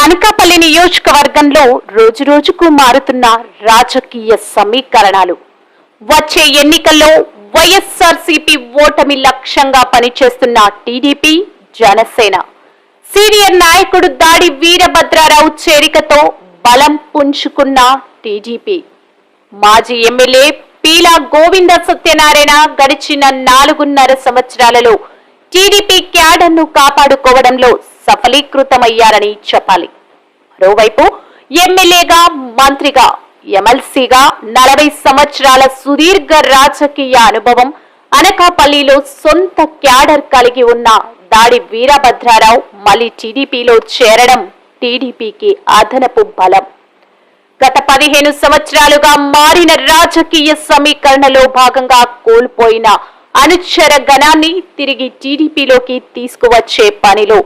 అనకాపల్లి నియోజకవర్గంలో రోజు రోజుకు మారుతున్న రాజకీయ సమీకరణాలు. వచ్చే ఎన్నికల్లో వైఎస్ఆర్సీపీ ఓటమి లక్ష్యంగా పనిచేస్తున్న టీడీపీ, జనసేన. సీనియర్ నాయకుడు దాడి వీరభద్రారావు చేరికతో బలం పుంజుకున్న టీడీపీ. మాజీ ఎమ్మెల్యే పీలా గోవింద సత్యనారాయణ గడిచిన 4.5 సంవత్సరాలలో టీడీపీ క్యాడర్ను కాపాడుకోవడంలో సఫలీకృతమయ్యారని చెప్పాలి. మరోవైపు ఎమ్మెల్యేగా, మంత్రిగా, ఎమ్మెల్సీగా 40 సంవత్సరాల సుదీర్ఘ రాజకీయ అనుభవం, అనకాపల్లిలో సొంత క్యాడర్ కలిగి ఉన్న దాడి వీరభద్రారావు మళ్లీ టీడీపీలో చేరడం టీడీపీకి అదనపు బలం. గత 15 సంవత్సరాలుగా మారిన రాజకీయ సమీకరణలో భాగంగా కోల్పోయిన అనుచర గణాన్ని తిరిగి టీడీపీలోకి తీసుకువచ్చే పనిలో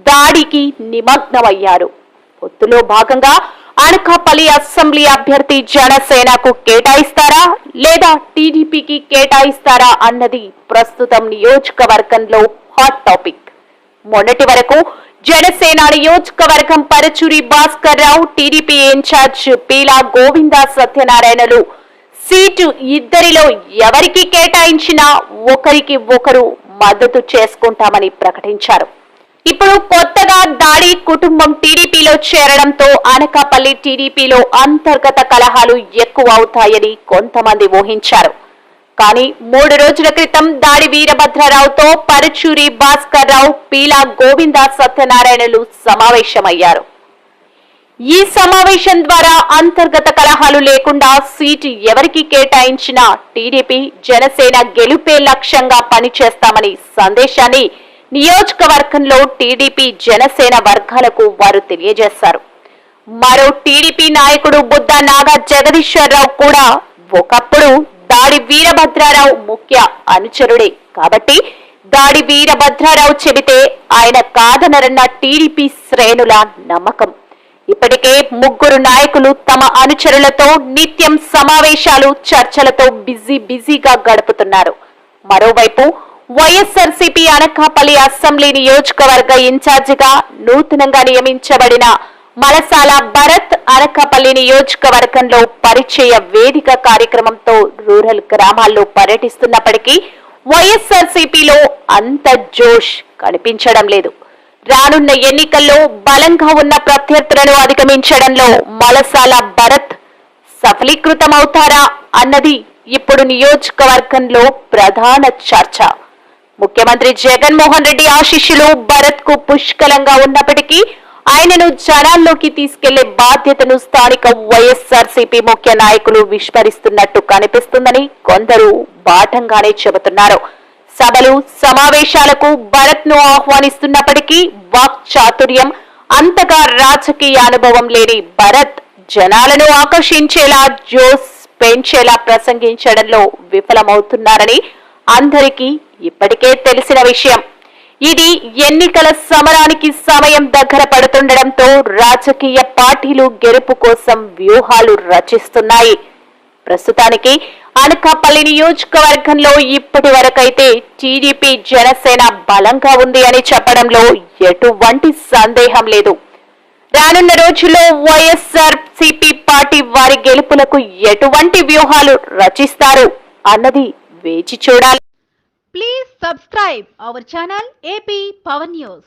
దాడికి నిమగ్నమయ్యారు. పొత్తులో భాగంగా అనకాపల్లి అసెంబ్లీ అభ్యర్థి జనసేనకు కేటాయిస్తారా లేదా టీడీపీకి కేటాయిస్తారా అన్నది ప్రస్తుతం నియోజకవర్గంలో హాట్ టాపిక్. మొన్నటి వరకు జనసేన నియోజకవర్గం పరచూరి భాస్కర్ రావు, టీడీపీ ఇన్ఛార్జ్ పీలా గోవింద సత్యనారాయణలు సీటు ఇద్దరిలో ఎవరికి కేటాయించినా ఒకరికి ఒకరు మద్దతు చేసుకుంటామని ప్రకటించారు. ఇప్పుడు కొత్తగా దాడి కుటుంబం టీడీపీలో చేరడంతో అనకాపల్లి టీడీపీలో అంతర్గత కలహాలు ఎక్కువ అవుతాయని కొంతమంది ఊహించారు. కానీ 3 రోజుల క్రితం దాడి వీరభద్రరావుతో పరచూరి భాస్కర్ రావు, పీలా గోవింద సత్యనారాయణలు సమావేశమయ్యారు. ఈ సమావేశం ద్వారా అంతర్గత కలహాలు లేకుండా సీటు ఎవరికి కేటాయించినా టీడీపీ, జనసేన గెలుపే లక్ష్యంగా పనిచేస్తామని సందేశాన్ని నియోజకవర్గంలో టీడీపీ, జనసేన వర్గాలకు వారు తెలియజేశారు. మరో టీడీపీ నాయకుడు బుద్ధ నాగా జగదీశ్వరరావు కూడా ఒకప్పుడు దాడి వీరభద్రారావు ముఖ్య అనుచరుడే కాబట్టి దాడి వీరభద్రారావు చెబితే ఆయన కాదనరన్న టీడీపీ శ్రేణుల నమ్మకం. ఇప్పటికే 3 నాయకులు తమ అనుచరులతో నిత్యం సమావేశాలు, చర్చలతో బిజీగా గడుపుతున్నారు. మరోవైపు వైఎస్ఆర్సీపీ అనకాపల్లి అసెంబ్లీ నియోజకవర్గ ఇన్ఛార్జిగా నూతనంగా నియమించబడిన మలసాల భరత్ అనకాపల్లి నియోజకవర్గంలో పరిచయ వేదిక కార్యక్రమంతో రూరల్ గ్రామాల్లో పర్యటిస్తున్నప్పటికీ వైఎస్ఆర్సీపీలో అంత జోష్ కనిపించడం లేదు. రానున్న ఎన్నికల్లో బలంగా ఉన్న ప్రత్యర్థులను అధిగమించడంలో మలసాల భరత్ సఫలీకృతమవుతారా అన్నది ఇప్పుడు నియోజకవర్గంలో ప్రధాన చర్చ. ముఖ్యమంత్రి జగన్మోహన్ రెడ్డి ఆశీస్సులు భరత్ కు పుష్కలంగా ఉన్నప్పటికీ ఆయనను జనాల్లోకి తీసుకెళ్లే బాధ్యతను స్థానిక వైఎస్ఆర్సీపీ ముఖ్య నాయకులు విస్మరిస్తున్నట్టు కనిపిస్తుందని కొందరు బాటంగానే చెబుతున్నారు. సభలు, సమావేశాలకు భరత్ ను ఆహ్వానిస్తున్నప్పటికీ వాక్ చాతుర్యం, అంతగా రాజకీయ అనుభవం లేని భరత్ జనాలను ఆకర్షించేలా, జోస్ పెంచేలా ప్రసంగించడంలో విఫలమవుతున్నారని అందరికీ ఇప్పటికే తెలిసిన విషయం. ఇది ఎన్నికల సమరానికి సమయం దగ్గర పడుతుండటంతో రాజకీయ పార్టీలు గెలుపు కోసం వ్యూహాలు రచిస్తున్నాయి. ప్రస్తుతానికి అనకాపల్లి నియోజకవర్గంలో ఇప్పటి వరకైతే టీడీపీ, జనసేన బలంగా ఉంది అని చెప్పడంలో ఎటువంటి సందేహం లేదు. రానున్న రోజుల్లో వైఎస్ఆర్సీపీ పార్టీ వారి గెలుపులకు ఎటువంటి వ్యూహాలు రచిస్తారు అన్నది వేచి చూడాలి. Please subscribe our channel AP Power News.